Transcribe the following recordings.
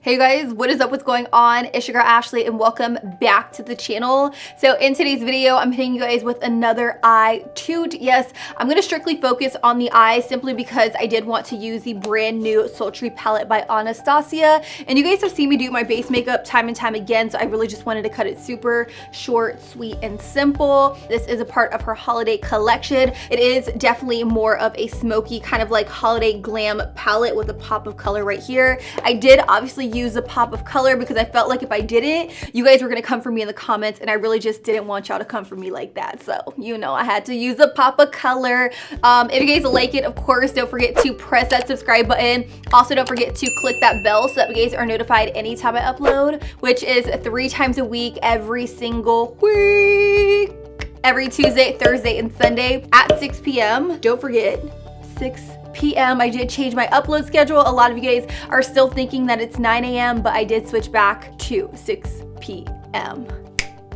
Hey guys, what is up? What's going on? It's your girl Ashley and welcome back to the channel. So in today's video, I'm hitting you guys with another eye toot. Yes, I'm going to strictly focus on the eyes simply because I did want to use the brand new Sultry Palette by Anastasia. And you guys have seen me do my base makeup time and time again, so I really just wanted to cut it super short, sweet, and simple. This is a part of her holiday collection. It is definitely more of a smoky kind of like holiday glam palette with a pop of color right here. I did obviously use a pop of color because I felt like if I didn't, you guys were gonna come for me in the comments, and I really just didn't want y'all to come for me like that. So, you know, I had to use a pop of color. If you guys like it, of course, don't forget to press that subscribe button. Also, don't forget to click that bell so that you guys are notified anytime I upload, which is 3 times a week, every single week. Every Tuesday, Thursday, and Sunday at 6 p.m. Don't forget, 6 p.m. I did change my upload schedule. A lot of you guys are still thinking that it's 9 a.m., but I did switch back to 6 p.m.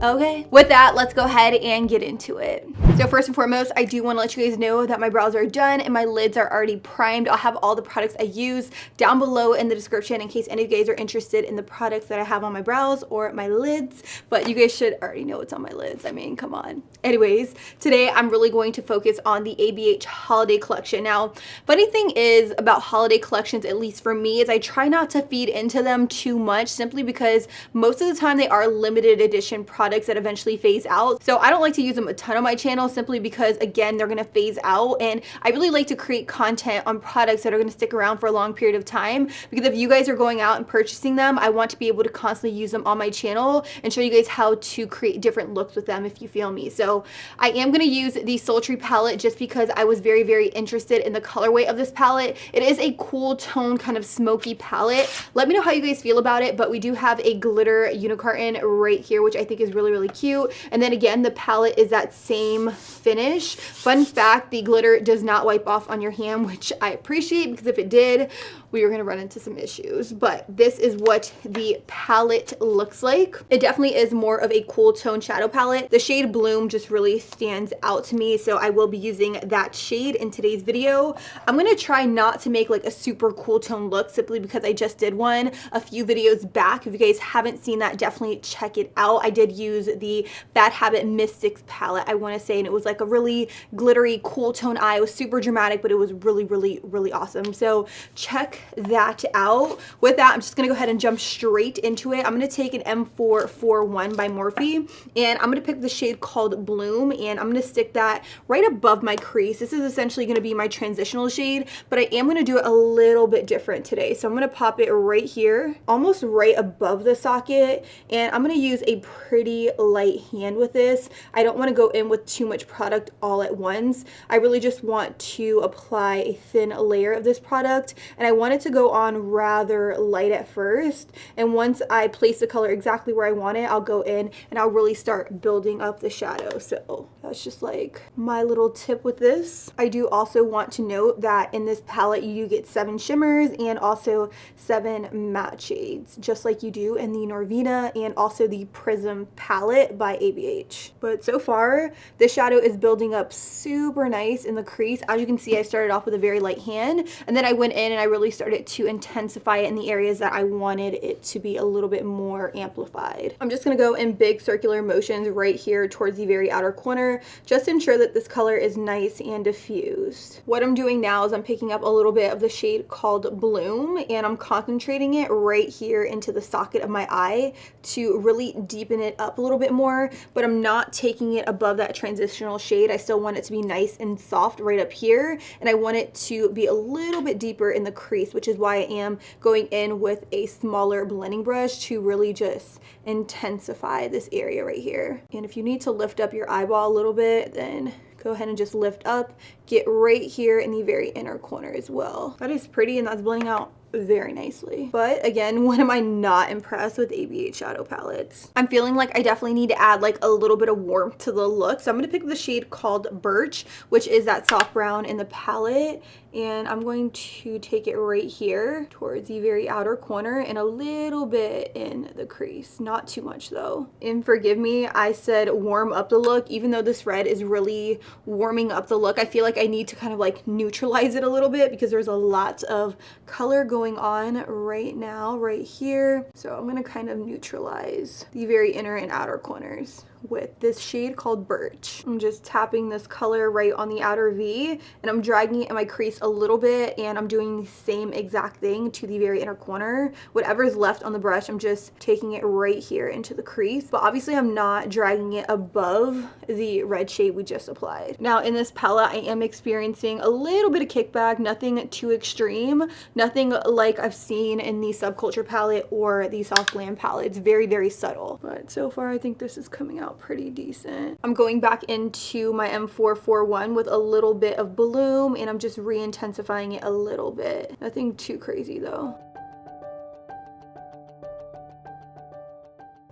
Okay, with that, let's go ahead and get into it. So first and foremost, I do want to let you guys know that my brows are done and my lids are already primed. I'll have all the products I use down below in the description in case any of you guys are interested in the products that I have on my brows or my lids, but you guys should already know what's on my lids. I mean, come on. Anyways, today I'm really going to focus on the ABH holiday collection. Now, funny thing is about holiday collections, at least for me, is I try not to feed into them too much simply because most of the time they are limited edition products that eventually phase out. So I don't like to use them a ton on my channel simply because, again, they're gonna phase out, and I really like to create content on products that are gonna stick around for a long period of time, because if you guys are going out and purchasing them, I want to be able to constantly use them on my channel and show you guys how to create different looks with them, if you feel me. So I am gonna use the Sultry palette just because I was very, very interested in the colorway of this palette. It is a cool tone, kind of smoky palette. Let me know how you guys feel about it, but we do have a glitter unicorn right here, which I think is really, really cute. And then again, the palette is that same finish. Fun fact, the glitter does not wipe off on your hand, which I appreciate, because if it did, we were gonna run into some issues. But this is what the palette looks like. It definitely is more of a cool tone shadow palette. The shade Bloom just really stands out to me, so I will be using that shade in today's video. I'm gonna try not to make like a super cool tone look simply because I just did one a few videos back. If you guys haven't seen that, definitely check it out. I did use the Bad Habit Mystics palette, I want to say, and it was like a really glittery, cool tone eye. It was super dramatic, but it was really, really, really awesome. So check that out. With that, I'm just gonna go ahead and jump straight into it. I'm gonna take an M441 by Morphe, and I'm gonna pick the shade called Bloom, and I'm gonna stick that right above my crease. This is essentially gonna be my transitional shade, but I am gonna do it a little bit different today. So I'm gonna pop it right here, almost right above the socket, and I'm gonna use a pretty light hand with this. I don't want to go in with too much product all at once. I really just want to apply a thin layer of this product, and I want it to go on rather light at first, and once I place the color exactly where I want it, I'll go in and I'll really start building up the shadow. So that's just like my little tip with this. I do also want to note that in this palette you get 7 shimmers and also 7 matte shades, just like you do in the Norvina and also the Prism palette by ABH. But so far, this shadow is building up super nice in the crease. As you can see, I started off with a very light hand, and then I went in and I really started to intensify it in the areas that I wanted it to be a little bit more amplified. I'm just gonna go in big circular motions right here towards the very outer corner, just to ensure that this color is nice and diffused. What I'm doing now is I'm picking up a little bit of the shade called Bloom, and I'm concentrating it right here into the socket of my eye to really deepen it up a little bit more, but I'm not taking it above that transitional shade. I still want it to be nice and soft right up here, and I want it to be a little bit deeper in the crease, which is why I am going in with a smaller blending brush to really just intensify this area right here. And if you need to lift up your eyeball a little bit, then go ahead and just lift up, get right here in the very inner corner as well. That is pretty, and that's blending out very nicely. But again, when am I not impressed with ABH shadow palettes? I'm feeling like I definitely need to add like a little bit of warmth to the look. So I'm going to pick the shade called Birch, which is that soft brown in the palette, and I'm going to take it right here towards the very outer corner and a little bit in the crease. Not too much though. And forgive me, I said warm up the look, even though this red is really warming up the look. I feel like I need to kind of like neutralize it a little bit because there's a lot of color going going on right now, right here. So I'm gonna kind of neutralize the very inner and outer corners with this shade called Birch. I'm just tapping this color right on the outer V, and I'm dragging it in my crease a little bit, and I'm doing the same exact thing to the very inner corner. Whatever's left on the brush, I'm just taking it right here into the crease, but obviously I'm not dragging it above the red shade we just applied. Now in this palette, I am experiencing a little bit of kickback, nothing too extreme, nothing like I've seen in the Subculture palette or the Soft Glam palette. It's very, very subtle, but so far I think this is coming out pretty decent. I'm going back into my M441 with a little bit of bloom, and I'm just re-intensifying it a little bit. Nothing too crazy though.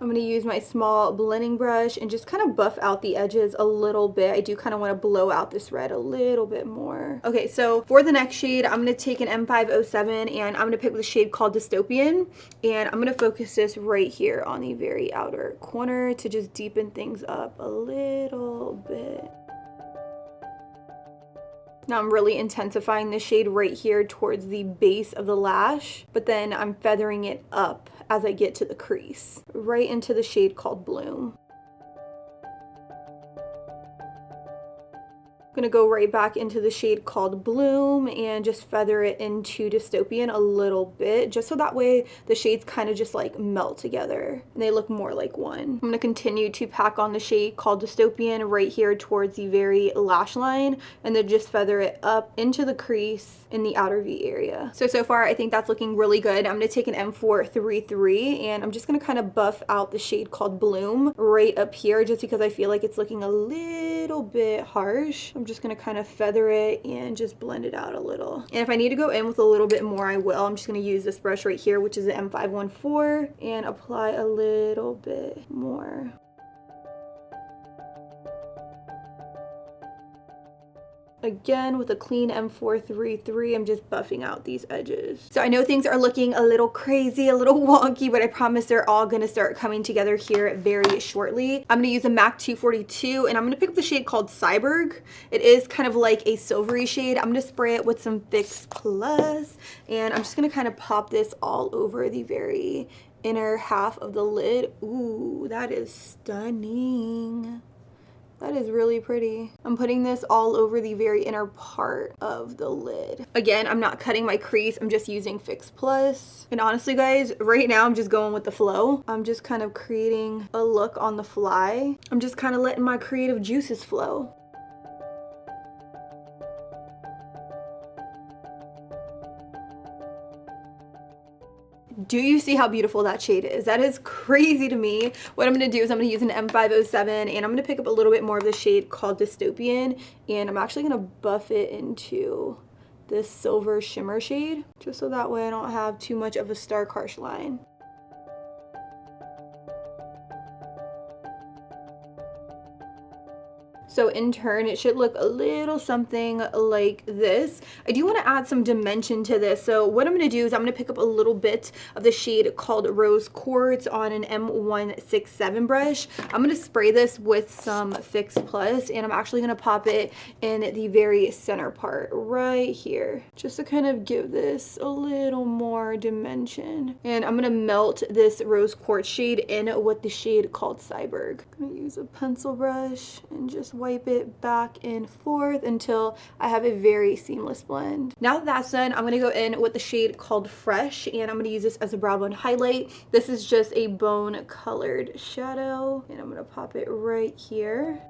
I'm going to use my small blending brush and just kind of buff out the edges a little bit. I do kind of want to blow out this red a little bit more. Okay, so for the next shade, I'm going to take an M507 and I'm going to pick the shade called Dystopian, and I'm going to focus this right here on the very outer corner to just deepen things up a little bit. Now I'm really intensifying the shade right here towards the base of the lash, but then I'm feathering it up as I get to the crease, right into the shade called Bloom. I'm gonna go right back into the shade called Bloom and just feather it into Dystopian a little bit, just so that way the shades kind of just like melt together and they look more like one. I'm gonna continue to pack on the shade called Dystopian right here towards the very lash line, and then just feather it up into the crease in the outer V area. So far I think that's looking really good. I'm gonna take an M433 and I'm just gonna kind of buff out the shade called Bloom right up here, just because I feel like it's looking a little bit harsh. I'm just gonna kind of feather it and just blend it out a little. And if I need to go in with a little bit more, I will. I'm just gonna use this brush right here, which is the M514, and apply a little bit more. Again, with a clean M433, I'm just buffing out these edges. So I know things are looking a little crazy, a little wonky, but I promise they're all gonna start coming together here very shortly. I'm gonna use a MAC 242, and I'm gonna pick up the shade called Cyborg. It is kind of like a silvery shade. I'm gonna spray it with some Fix Plus, and I'm just gonna kind of pop this all over the very inner half of the lid. Ooh, that is stunning. That is really pretty. I'm putting this all over the very inner part of the lid. Again, I'm not cutting my crease. I'm just using Fix Plus. And honestly, guys, right now I'm just going with the flow. I'm just kind of creating a look on the fly. I'm just kind of letting my creative juices flow. Do you see how beautiful that shade is? That is crazy to me. What I'm gonna do is I'm gonna use an M507, and I'm gonna pick up a little bit more of the shade called Dystopian, and I'm actually gonna buff it into this silver shimmer shade, just so that way I don't have too much of a stark harsh line. So in turn, it should look a little something like this. I do want to add some dimension to this. So what I'm going to do is I'm going to pick up a little bit of the shade called Rose Quartz on an M167 brush. I'm going to spray this with some Fix Plus, and I'm actually going to pop it in the very center part right here, just to kind of give this a little more dimension. And I'm going to melt this Rose Quartz shade in with the shade called Cyborg. I'm going to use a pencil brush and just wipe it back and forth until I have a very seamless blend. Now that that's done, I'm gonna go in with the shade called Fresh, and I'm gonna use this as a brow bone highlight. This is just a bone colored shadow, and I'm gonna pop it right here.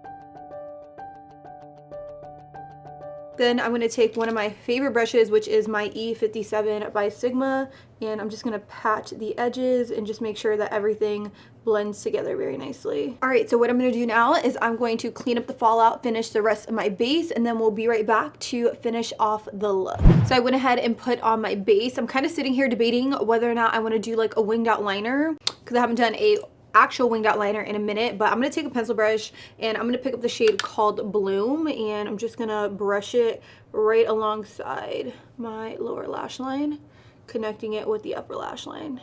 Then I'm going to take one of my favorite brushes, which is my E57 by Sigma, and I'm just going to pat the edges and just make sure that everything blends together very nicely. All right, so what I'm going to do now is I'm going to clean up the fallout, finish the rest of my base, and then we'll be right back to finish off the look. So I went ahead and put on my base. I'm kind of sitting here debating whether or not I want to do like a winged out liner, because I haven't done a actual winged out liner in a minute, but I'm going to take a pencil brush and I'm going to pick up the shade called Bloom, and I'm just going to brush it right alongside my lower lash line, connecting it with the upper lash line.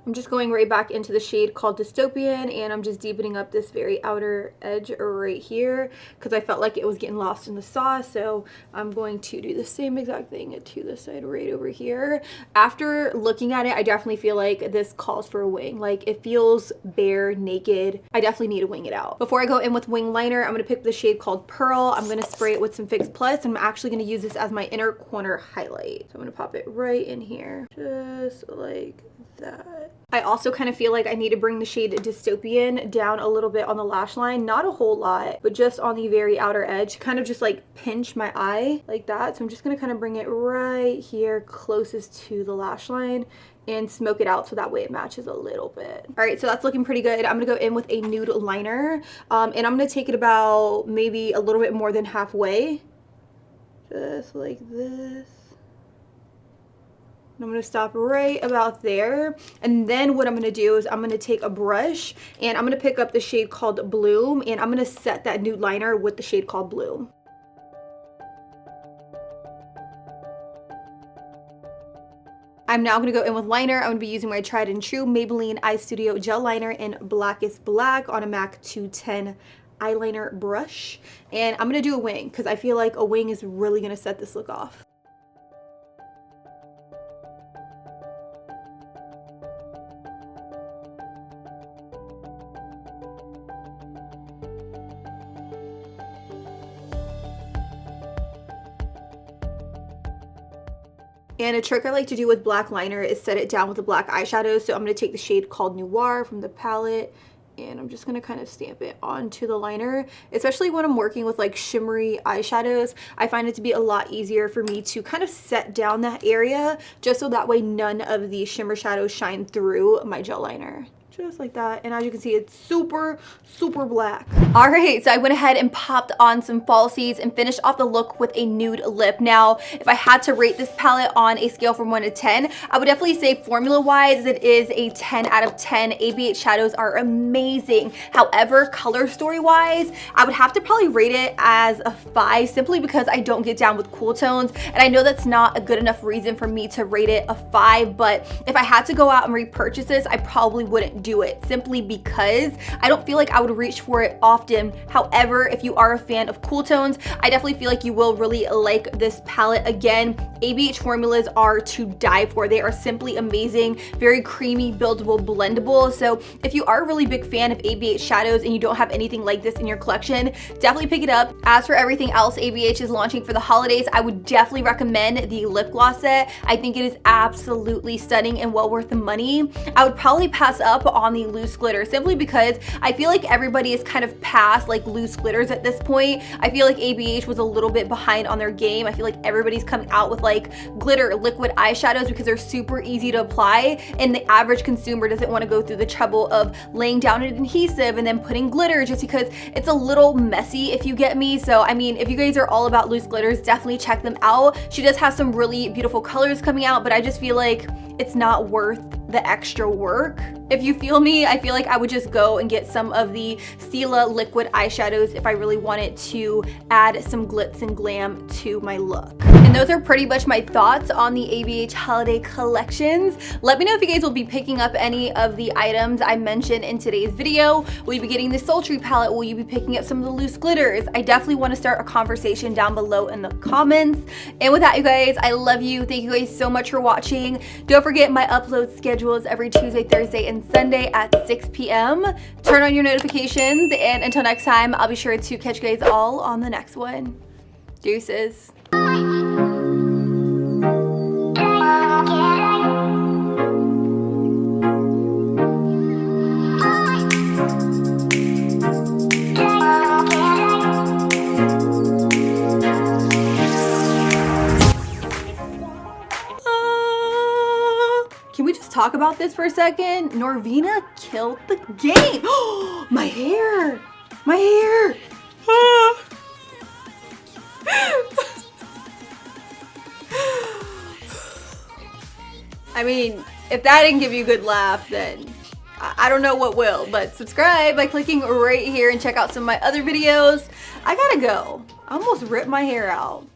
I'm just going right back into the shade called Dystopian, and I'm just deepening up this very outer edge right here because I felt like it was getting lost in the sauce. So I'm going to do the same exact thing to this side right over here. After looking at it, I definitely feel like this calls for a wing. Like, it feels bare, naked. I definitely need to wing it out. Before I go in with wing liner, I'm going to pick the shade called Pearl. I'm going to spray it with some Fix Plus, and I'm actually going to use this as my inner corner highlight. So I'm going to pop it right in here, just like that. I also kind of feel like I need to bring the shade Dystopian down a little bit on the lash line, not a whole lot, but just on the very outer edge, kind of just like pinch my eye like that. So I'm just going to kind of bring it right here closest to the lash line and smoke it out so that way it matches a little bit. All right, so that's looking pretty good. I'm gonna go in with a nude liner, and I'm gonna take it about maybe a little bit more than halfway, just like this. I'm going to stop right about there, and then what I'm going to do is I'm going to take a brush and I'm going to pick up the shade called Bloom, and I'm going to set that nude liner with the shade called Bloom. I'm now going to go in with liner. I'm going to be using my tried and true Maybelline Eye Studio Gel Liner in Blackest Black on a MAC 210 eyeliner brush, and I'm going to do a wing because I feel like a wing is really going to set this look off. And a trick I like to do with black liner is set it down with a black eyeshadow. So I'm going to take the shade called Noir from the palette, and I'm just going to kind of stamp it onto the liner. Especially when I'm working with like shimmery eyeshadows, I find it to be a lot easier for me to kind of set down that area, just so that way none of the shimmer shadows shine through my gel liner. Just like that, and as you can see, it's super black. All right, so I went ahead and popped on some falsies and finished off the look with a nude lip. Now, if I had to rate this palette on a scale from 1 to 10, I would definitely say formula-wise, it is a 10 out of 10. ABH shadows are amazing. However, color story-wise, I would have to probably rate it as a 5, simply because I don't get down with cool tones, and I know that's not a good enough reason for me to rate it a 5, but if I had to go out and repurchase this, I probably wouldn't do it, simply because I don't feel like I would reach for it often. However, if you are a fan of cool tones, I definitely feel like you will really like this palette. Again, ABH formulas are to die for. They are simply amazing, very creamy, buildable, blendable. So if you are a really big fan of ABH shadows and you don't have anything like this in your collection, definitely pick it up. As for everything else ABH is launching for the holidays, I would definitely recommend the lip gloss set. I think it is absolutely stunning and well worth the money. I would probably pass up on the loose glitter, simply because I feel like everybody is kind of past like loose glitters at this point. I feel like ABH was a little bit behind on their game. I feel like everybody's coming out with like glitter liquid eyeshadows because they're super easy to apply, and the average consumer doesn't want to go through the trouble of laying down an adhesive and then putting glitter, just because it's a little messy, if you get me. So I mean, if you guys are all about loose glitters, definitely check them out. She does have some really beautiful colors coming out, but I just feel like it's not worth the extra work. If you feel me, I feel like I would just go and get some of the Stila liquid eyeshadows if I really wanted to add some glitz and glam to my look. And those are pretty much my thoughts on the ABH holiday collections. Let me know if you guys will be picking up any of the items I mentioned in today's video. Will you be getting the Sultry palette? Will you be picking up some of the loose glitters? I definitely want to start a conversation down below in the comments. And with that, you guys, I love you. Thank you guys so much for watching. Don't forget, my upload schedule is every Tuesday, Thursday, and Sunday at 6 p.m. Turn on your notifications, and until next time, I'll be sure to catch you guys all on the next one. Deuces. Can we just talk about this for a second? Norvina killed the game. My hair. My hair. I mean, if that didn't give you a good laugh, then I don't know what will. But subscribe by clicking right here and check out some of my other videos. I gotta go. I almost ripped my hair out.